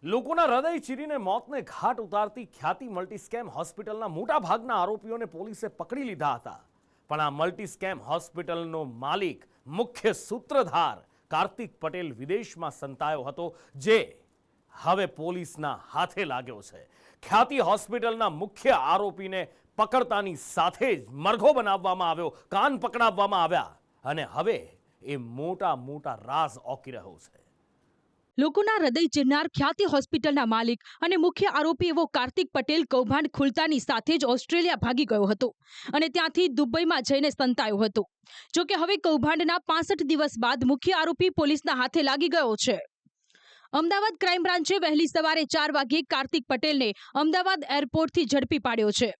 લોકોના હૃદય ચીરીને મોતને ઘાટ ઉતારતી ખ્યાતિ મલ્ટી સ્કેમ હોસ્પિટલના મોટા ભાગના આરોપીઓને પોલીસે પકડી લીધા હતા, પણ આ મલ્ટી સ્કેમ હોસ્પિટલનો માલિક મુખ્ય સૂત્રધાર કાર્તિક પટેલ વિદેશમાં સંતાયો હતો, જે હવે પોલીસના હાથે લાગ્યો છે। ખ્યાતિ હોસ્પિટલના મુખ્ય આરોપીને પકડતાની સાથે જ મરઘો બનાવવામાં આવ્યો, કાન પકડાવવામાં આવ્યા અને હવે એ મોટા મોટા રાઝ ઓકી રહ્યો છે। લોકોના હૃદય ચીરનાર ખ્યાતિ હોસ્પિટલના માલિક અને મુખ્ય આરોપી એવો કાર્તિક પટેલ કૌભાંડ ખુલતાની સાથે જ ઓસ્ટ્રેલિયા ભાગી ગયો હતો અને ત્યાંથી દુબઈમાં જઈને સંતાયો હતો। જો કે હવે કૌભાંડના 65 દિવસ બાદ મુખ્ય આરોપી પોલીસના હાથે લાગી ગયો છે। અમદાવાદ ક્રાઇમ બ્રાન્ચે વહેલી સવારે 4 વાગ્યે કાર્તિક પટેલને અમદાવાદ એરપોર્ટથી ઝડપી પાડ્યો છે।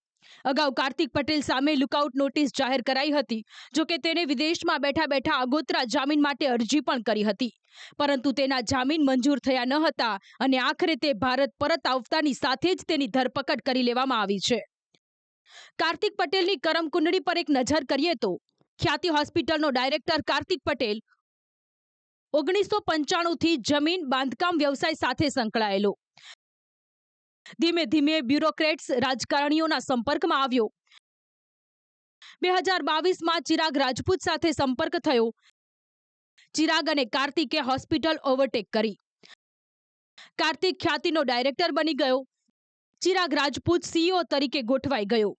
અગાઉ કાર્તિક પટેલ સામે લુકઆઉટ નોટિસ જાહેર કરાઈ હતી। જો કે તેને વિદેશમાં બેઠા બેઠા આગોતરા જામીન માટે અરજી પણ કરી હતી, પરંતુ તેના જામીન મંજૂર થયા ન હતા અને આખરે તે ભારત પરત આવતાની સાથે જ તેની ધરપકડ કરી લેવામાં આવી છે। કાર્તિક પટેલની કરમકુંડળી પર એક નજર કરીએ તો ખ્યાતિ હોસ્પિટલનો ડાયરેક્ટર કાર્તિક પટેલ 1995 થી જમીન બાંધકામ વ્યવસાય સાથે સંકળાયેલો। ધીમે ધીમે બ્યુરોક્રેટ્સ રાજકારણીઓના સંપર્કમાં આવ્યો। 2022માં ચિરાગ રાજપૂત સાથે સંપર્ક થયો। ચિરાગ અને કાર્તિકે હોસ્પિટલ ઓવરટેક કરી। કાર્તિક ખ્યાતિનો ડાયરેક્ટર બની ગયો। ચિરાગ રાજપૂત CEO તરીકે ગોઠવાઈ ગયો।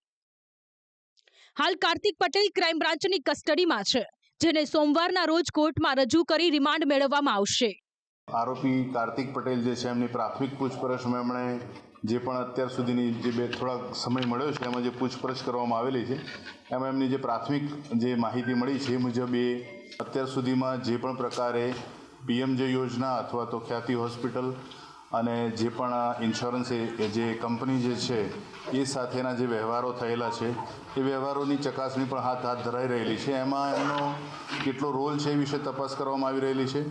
હાલ કાર્તિક પટેલ ક્રાઇમ બ્રાન્ચની કસ્ટડીમાં છે, જેને સોમવારના રોજ કોર્ટમાં રજૂ કરી રિમાન્ડ મેળવવામાં આવશે। આરોપી કાર્તિક પટેલ જે છે એમની પ્રાથમિક પૂછપરછમાં એમણે જે પણ અત્યાર સુધીની જે થોડાક સમય મળ્યો છે એમાં જે પૂછપરછ કરવામાં આવેલી છે એમાં એમની જે પ્રાથમિક જે માહિતી મળી છે એ મુજબ એ અત્યાર સુધીમાં જે પણ પ્રકારે PMJ યોજના અથવા તો ખ્યાતિ હોસ્પિટલ અને જે પણ ઇન્સ્યોરન્સ જે કંપની જે છે એ સાથેના જે વ્યવહારો થયેલા છે એ વ્યવહારોની ચકાસણી પણ હાથ ધરાઈ રહેલી છે। એમાં એમનો કેટલો રોલ છે એ વિશે તપાસ કરવામાં આવી રહેલી છે।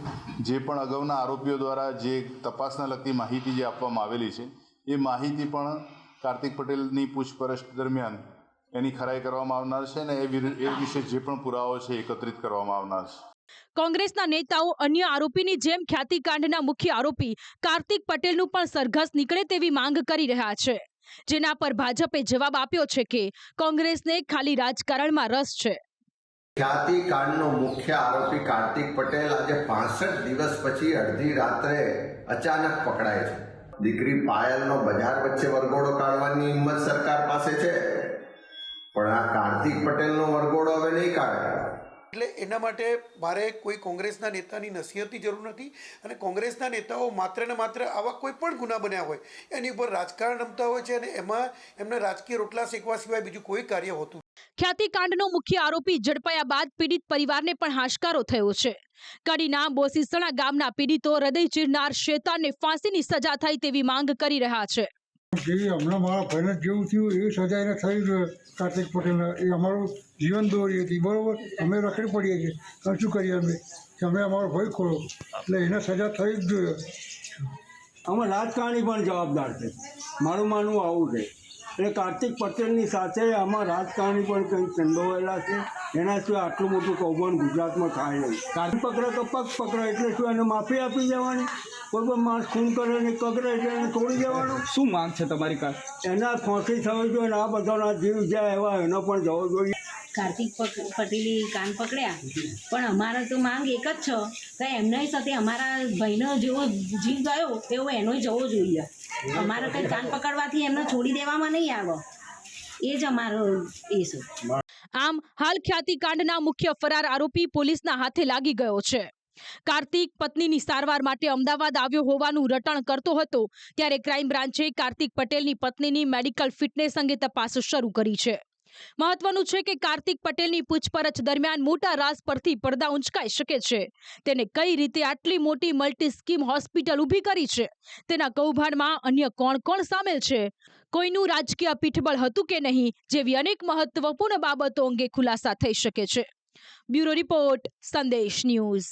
જે પણ અગાઉના આરોપીઓ દ્વારા જે તપાસના લગતી માહિતી જે આપવામાં આવેલી છે એ માહિતી પણ કાર્તિક પટેલની પૂછપરછ દરમિયાન એની ખરાઈ કરવામાં આવનાર છે અને એ વિશે જે પણ પુરાવો છે એકત્રિત કરવામાં આવનાર છે। કોંગ્રેસના નેતાઓ અન્ય આરોપીની જેમ ખ્યાતિકાંડના મુખ્ય આરોપી કાર્તિક પટેલનું પણ સરઘસ નીકળે તેવી માંગ કરી રહ્યા છે, જેના પર ભાજપે જવાબ આપ્યો છે કે કોંગ્રેસને ખાલી રાજકારણમાં રસ છે। ખ્યાતિકાંડનો મુખ્ય આરોપી કાર્તિક પટેલ આજે 65 દિવસ પછી અડધી રાત્રે અચાનક પકડાય છે। દીકરી પાયલનો બજાર વચ્ચે વરઘોડો કાઢવાની હિંમત સરકાર પાસે છે, પણ આ કાર્તિક પટેલનો વરઘોડો હવે નહીં કાઢે। એટલે એના માટે મારે કોઈ કોંગ્રેસના નેતાની નસીહતની જરૂર નથી અને કોંગ્રેસના નેતાઓ માત્ર ને માત્ર આવા કોઈ પણ ગુના બન્યા હોય એની ઉપર રાજકારણ રમતા હોય છે અને એમાં એમને રાજકીય રોટલા શેકવા સિવાય બીજું કોઈ કાર્ય હોતું। ખ્યાતિકાંડનો મુખ્ય આરોપી ઝડપાયા બાદ પીડિત પરિવારને પણ હાશકારો થયો છે। કડીના બોસીસણા ગામના પીડિતો હૃદય ચીરનાર શેતાનને ફાંસીની સજા થાય તેવી માંગ કરી રહ્યા છે। જે હમણાં મારા ભાઈને જેવું થયું એવી સજા એને થઈ જોઈએ કાર્તિક પટેલને। એ અમારું જીવન દોરી હતી, બરાબર, અમે રખડી પડીએ છીએ, તો શું કરીએ અમે અમારો ભય ખોલો, એટલે એને સજા થઈ જ જોઈએ। આમાં રાજકારણી પણ જવાબદાર છે, મારું માનવું આવું છે। એટલે કાર્તિક પટેલની સાથે આમાં રાજકારણી પણ કંઈક સંડોવાયેલા છે, એના સિવાય આટલું મોટું કૌભાંડ ગુજરાતમાં થાય નહીં। કાર્તિક પકડે તો પગ પકડે એટલે શું એને માફી આપી જવાની? કોઈ પણ માણસ ખૂન કરે ને કગડે એટલે એને છોડી દેવાનું? શું માંગ છે તમારી પાસે? એના ફાંસી થવી જોઈએ, આ બધાના જીવ જાય એવા એનો પણ જવો જોઈએ। કાર્તિક પટેલે કાન પકડ્યા, પણ અમારે તો માંગ એક જ છે કે એમના સાથે અમારા ભાઈનો જેવો જીવ ગયો એવો એનો જવો જોઈએ। અમારે કંઈ કાન પકડવાથી એમને છોડી દેવામાં નહીં આવે, એ જ અમારો એ છે। આમ હાલ ખ્યાતિકાંડના મુખ્ય ફરાર આરોપી પોલીસના હાથે લાગી ગયો છે। કાર્તિક પત્નીની સારવાર માટે અમદાવાદ આવ્યો હોવાનું રટણ કરતો હતો, ત્યારે ક્રાઇમ બ્રાન્ચે કાર્તિક પટેલની પત્નીની મેડિકલ ફિટનેસ અંગે તપાસ શરૂ કરી છે। મહત્વનું છે કે કાર્તિક પટેલની પૂછપરછ દરમિયાન મોટા રાઝ પરથી પડદા ઊંચકાઈ શકે છે। તેને કઈ રીતે આટલી મોટી મલ્ટી સ્કીમ હોસ્પિટલ ઊભી કરી છે, તેના કૌભાંડમાં અન્ય કોણ કોણ સામેલ છે, કોઈનું રાજકીય પીઠબળ હતું કે નહીં, જેવી અનેક મહત્વપૂર્ણ બાબતો અંગે ખુલાસા થઈ શકે છે। બ્યુરો રિપોર્ટ, સંદેશ ન્યૂઝ।